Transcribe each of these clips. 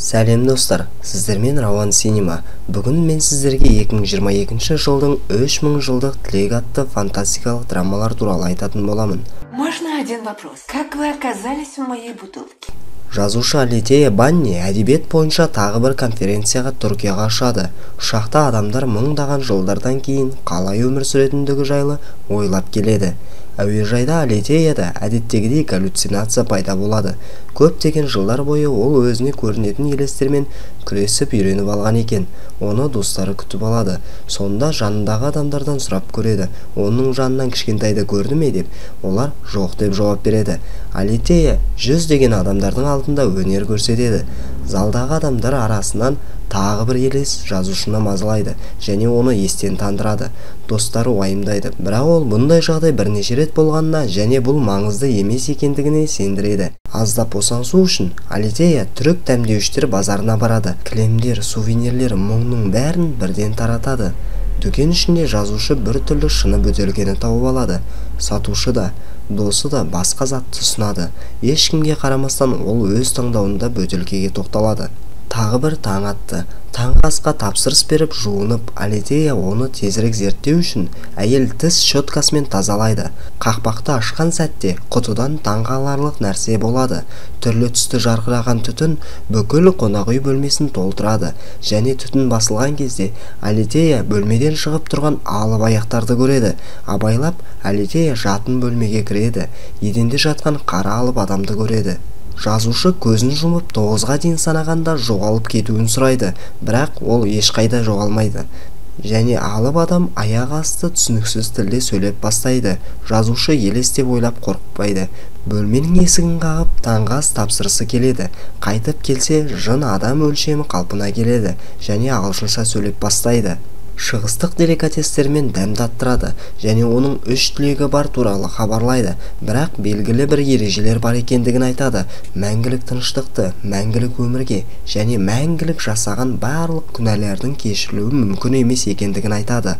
Сәлем достар, сіздермен Рауан Синема. Бүгін мен сіздерге 2022 жылдың 3000 жылдық тілек атты фантастикалық драмалар туралы айтатын боламын. Можно один вопрос? Как вы оказались в моей бутылке? Жазушы Алитея Банни әдебиет бойынша тағы бір конференцияға Түркияға ұшады. Ұшақта адамдар мыңдаған жылдардан кейін қалай өмір сүретіндігі жайлы ойлап келеді. Әуежайда Алитеяда әдеттегідей галлюцинация пайда болады. Көптеген жылдар бойы ол өзіне көрінетін елестермен күресіп үйреніп алған екен. Оны достары күтіп алады. Сонда жанындағы адамдардан сұрап көреді. Оның жанынан кішкентайды көрді ме деп. Олар жоқ деп жауап береді. Алитея 100 деген адамдардың алдында өнер көрсетеді. Залдағы адамдар арасынан тағы бір елес жазушыны мазалайды және оны естен тандырады. Достары уайымдайды, бірақ ол бұндай жағдай бірнеше рет болғанына және бұл маңызды емес екендігіне сендіреді. Аздап босаңсу үшін Алитея түрік дәмдеуіштер базарына барады. Кілемдер, сувенирлер, мұңның бәрін бірден таратады. Дүкен ішінде жазушы бір түрлі шыны бөтелкені тауып алады. Сатушы да, досы да басқа затты ұсынады. Ешкімге қарамастан ол өз таңдауында бөтелкеге тоқталады. Тағы бір таң атты. Таңғы асқа тапсырыс беріп жуынып, Алитея оны тезірек зерттеу үшін әйел тіс щеткасымен тазалайды. Қақпақты ашқан сәтте құтыдан таңғаларлық нәрсе болады. Түрлі түсті жарқыраған түтін бүкіл қонақ үй бөлмесін толтырады және түтін басылған кезде Алитея бөлмеден шығып тұрған алып аяқтарды көреді. Абайлап Алитея жатын бөлмеге кіреді. Еденде жатқан қара алып адамды көреді. Жазушы көзін жұмып 9-ға дейін санағанда жоғалып кетуін сұрайды, бірақ ол ешқайда жоғалмайды. Және алып адам аяқ асты түсініксіз тілде сөйлеп бастайды. Жазушы елес деп ойлап қорықпайды. Бөлменің есігін қағып таңғы ас тапсырысы келеді. Қайтып келсе жын адам өлшемі қалпына келеді және ағылшынша сөйлеп бастайды. Шығыстық деликатестермен дәм таттырады және оның 3 тілегі бар туралы хабарлайды, бірақ белгілі бір ережелер бар екендігін айтады. Мәңгілік тыныштықты, мәңгілік өмірге және мәңгілік жасаған барлық күнәлердің кешірілуі мүмкін емес екендігін айтады.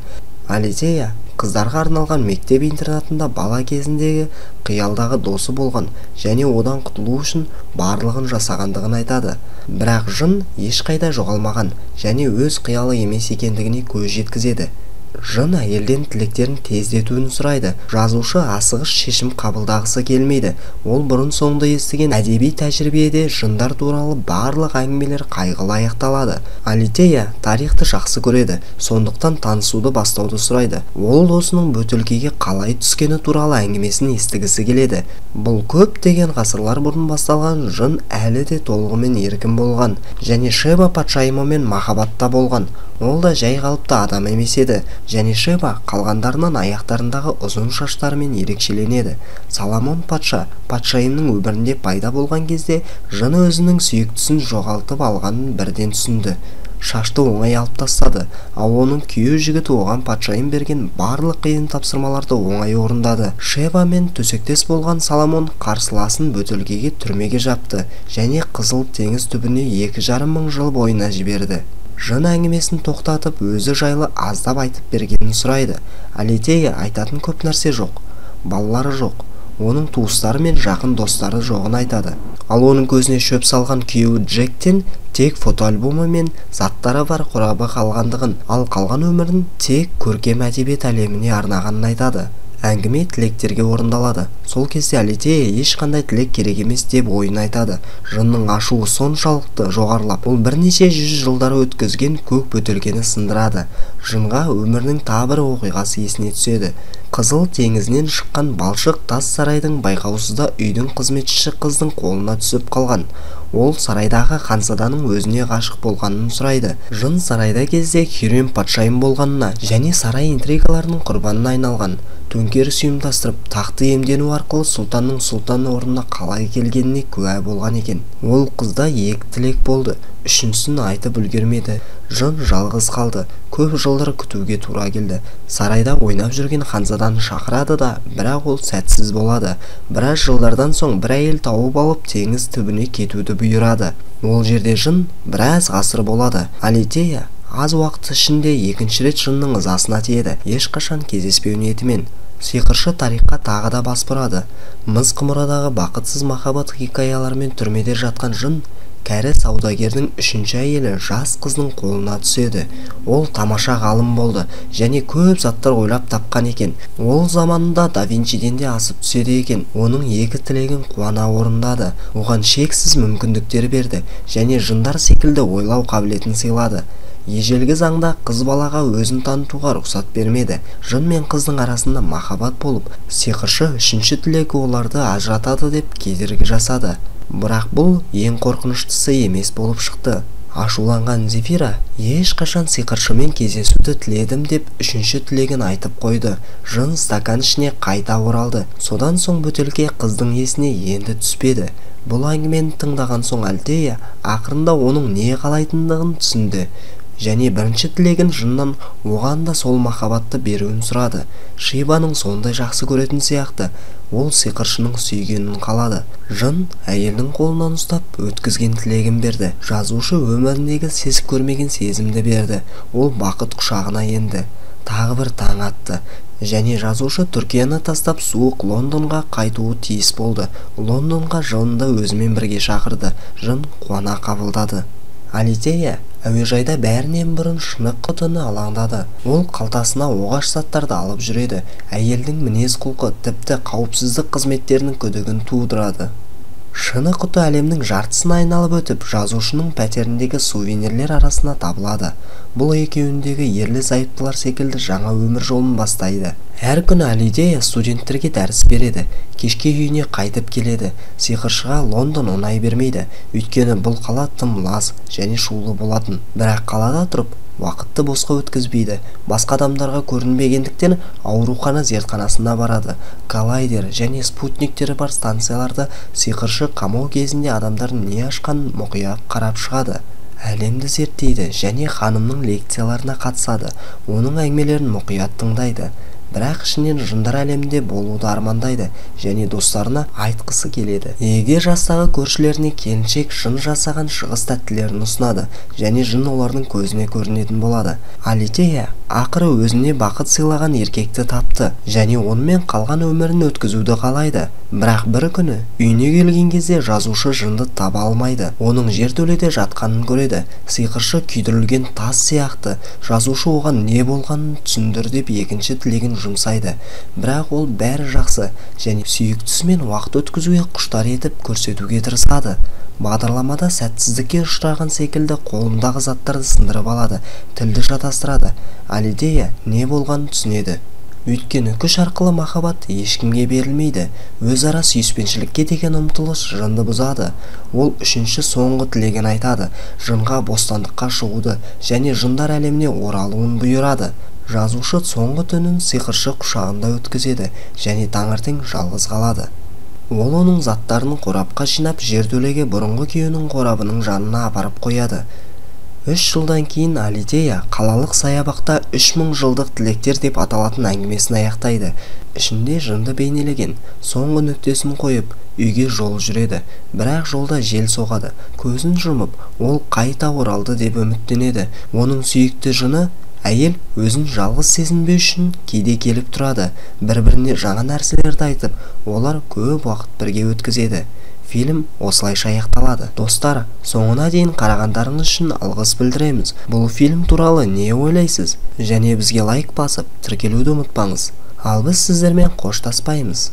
Алитея қыздарға арналған мектеп интернатында бала кезіндегі қиялдағы досы болған және одан құтылу үшін барлығын жасағандығын айтады. Бірақ жын ешқайда жоғалмаған және өз қиялы емес екендігіне көз жеткізеді. Жын әйелден тілектерін тездетуін сұрайды. Жазушы асығыс шешім қабылдағысы келмейді. Ол бұрын соңды естіген әдеби тәжірибеде жындар туралы барлық әңгімелер қайғылы аяқталады. Алитея тарихты жақсы көреді, сондықтан танысуды бастауды сұрайды. Ол досының бөтелкеге қалай түскені туралы әңгімесін естігісі келеді. Бұл көптеген ғасырлар бұрын басталған жын әлі де толығымен еркін болған және Шеба патшайымымен махаббатта болған. Ол да жай қалыпты адам емес еді және Шеба қалғандарынан аяқтарындағы ұзын шаштарымен ерекшеленеді. Соломон патшайымның өмірінде пайда болған кезде жын өзінің сүйіктісін жоғалтып алғанын бірден түсінді. Шашты оңай алып тастады, ал оның күйеу жігіті оған патшайым берген барлық қиын тапсырмаларды оңай орындады. Шебамен төсектес болған Соломон қарсыласын бөтелкеге түрмеге жапты және Қызыл теңіз түбіне 2,5 мың жыл бойына жіберді. Жын әңгімесін тоқтатып өзі жайлы аздап айтып бергенін сұрайды. Алитея айтатын көп нәрсе жоқ, балалары жоқ, оның туыстары мен жақын достары жоғын айтады. Ал оның көзіне шөп салған күйеуі Джектен тек фотоальбомы мен заттары бар құрабы қалғандығын, ал қалған өмірін тек көркем әдебиет әлеміне арнағанын айтады. Әңгіме тілектерге орындалады. Сол кезде Алитея ешқандай тілек керек емес деп ойын айтады. Жынның ашуы соншалықты жоғарылап, ол бірнеше жүз жылдары өткізген көк бөтелкені сындырады. Жынға өмірінің тағы бір оқиғасы есіне түседі. Қызыл теңізінен шыққан балшық тас сарайдың байқаусызда үйдің қызметшісі қыздың қолына түсіп қалған. Ол сарайдағы ханзаданың өзіне ғашық болғанын сұрайды. Жын сарайда кезде Хюррем патшайым болғанына және сарай интригаларының құрбанына айналған. Төңкеріс ұйымдастырып, тақты иемдену арқылы сұлтанның сұлтаны орнына қалай келгеніне куә болған екен. Ол қызда 2 тілек болды, үшіншісін айтып үлгермеді. Жын жалғыз қалды. Көп жылдар күтуге тура келді. Сарайда ойнап жүрген ханзаданы шақырады да, бірақ ол сәтсіз болады. Біраз жылдардан соң бір әйел тауып алып теңіз түбіне кетуді бұйырады. Ол жерде жын біраз ғасыр болады. Алитея аз уақыт ішінде екінші рет жынның ызасына тиеді, ешқашан кездеспеу ниетімен. Сиқыршы тарихқа тағы да бас бұрады. Мыз құмырадағы бақытсыз махаббат хикаяларымен түрмеде жатқан жын кәрі саудагердің үшінші әйелі жас қыздың қолына түседі. Ол тамаша ғалым болды және көп заттар ойлап тапқан екен. Ол заманында да Винчиден де асып түседі екен. Оның екі тілегін қуана орындады. Оған шексіз мүмкіндіктер берді және жындар секілді ойлау қабілетін сыйлады. Ежелгі заңда қыз балаға өзін танытуға рұқсат бермеді. Жын мен қыздың арасында махаббат болып, сиқыршы үшінші тілегі оларды ажыратады деп кедергі жасады. Бірақ бұл ең қорқыныштысы емес болып шықты. Ашуланған Зефира ешқашан сиқыршымен кездесуді тіледім деп үшінші тілегін айтып қойды. Жын стакан ішіне қайта оралды. Содан соң бөтелке қыздың есіне енді түспеді. Бұл әңгімені тыңдаған соң Альтея ақырында оның не қалайтындығын түсінді және бірінші тілегін жыннан оған да сол махаббатты беруін сұрады. Шибаның сондай жақсы көретін сияқты, ол сиқыршының сүйгенін қалады. Жын әйелдің қолынан ұстап өткізген тілегін берді. Жазушы өміріндегі сезіп көрмеген сезімді берді. Ол бақыт құшағына енді. Тағы бір таң атты және жазушы Түркияны тастап суық Лондонға қайтуы тиіс болды. Лондонға жынды өзімен бірге шақырды. Жын қуана қабылдады. Алитея әуежайда бәрінен бұрын шынық құтыны алаңдады. Ол қалтасына оғаш заттарды алып жүреді. Әйелдің мінез құлқы тіпті қауіпсіздік қызметтерінің күдігін тудырады. Шыны құты әлемнің жартысын айналып өтіп, жазушының пәтеріндегі сувенирлер арасына табылады. Бұл екеуіндегі ерлі-зайыптылар секілді жаңа өмір жолын бастайды. Әр күні Алитея студенттерге дәріс береді. Кешке үйіне қайтып келеді. Сиқыршыға Лондон оңай бермейді, өйткені бұл қала тым лас және шулы болатын. Бірақ қалада тұрып, уақытты босқа өткізбейді. Басқа адамдарға көрінбегендіктен аурухана зертханасына барады. Коллайдер және спутниктері бар станцияларды сиқыршы қамау кезінде адамдардың не ашқанын мұқият қарап шығады. Әлемді зерттейді және ханымның лекцияларына қатысады. Оның әңгімелерін мұқият тыңдайды. Бірақ ішінен жындар әлемінде болуды армандайды және достарына айтқысы келеді. Егер жастағы көршілеріне келіншек жын жасаған шығыс тәттілерін ұсынады және жын олардың көзіне көрінетін болады. Алитея ақыры өзіне бақыт сыйлаған еркекті тапты және онымен қалған өмірін өткізуді қалайды. Бірақ бір күні үйіне келген кезде жазушы жынды таба алмайды. Оның жертөледе жатқанын көреді. Сиқыршы күйдірілген тас сияқты. Жазушы оған не болғанын түсіндір деп екінші тілегін жұмсайды. Бірақ ол бәрі жақсы және сүйіктісімен уақыт өткізуге құштар етіп көрсетуге тырысады. Бағдарламада сәтсіздікке ұшыраған секілді қолындағы заттарды сындырып алады, тілді шатастырады. Алитея не болғанын түсінеді. Өйткені күш арқылы махаббат ешкімге берілмейді. Өзара сүйіспеншілікке деген ұмтылыс жынды бұзады. Ол үшінші соңғы тілегін айтады. Жынға бостандыққа шығуды және жындар әлеміне оралуын бұйырады. Жазушы соңғы түнін сиқыршы құшағында өткізеді және таңертең жалғыз қалады. Ол оның заттарын қорапқа жинап жертөлеге бұрынғы күйеуінің қорабының жанына апарып қояды. 3 жылдан кейін Алитея қалалық саябақта 3000 жылдық тілектер деп аталатын әңгімесін аяқтайды. Ішінде жынды бейнелеген. Соңғы нүктесін қойып, үйге жол жүреді. Бірақ жолда жел соғады. Көзін жұмып, ол қайта оралды деп үміттенеді. Оның сүйікті жыны әйел өзін жалғыз сезінбеу үшін кейде келіп тұрады. Бір-біріне жаңа нәрселерді айтып, олар көп уақыт бірге өткізеді. Фильм осылайша аяқталады. Достар, соңына дейін қарағандарыңыз үшін алғыс білдіреміз. Бұл фильм туралы не ойлайсыз? Және бізге лайк басып, тіркелуді ұмытпаңыз. Ал біз сіздермен қоштаспаймыз.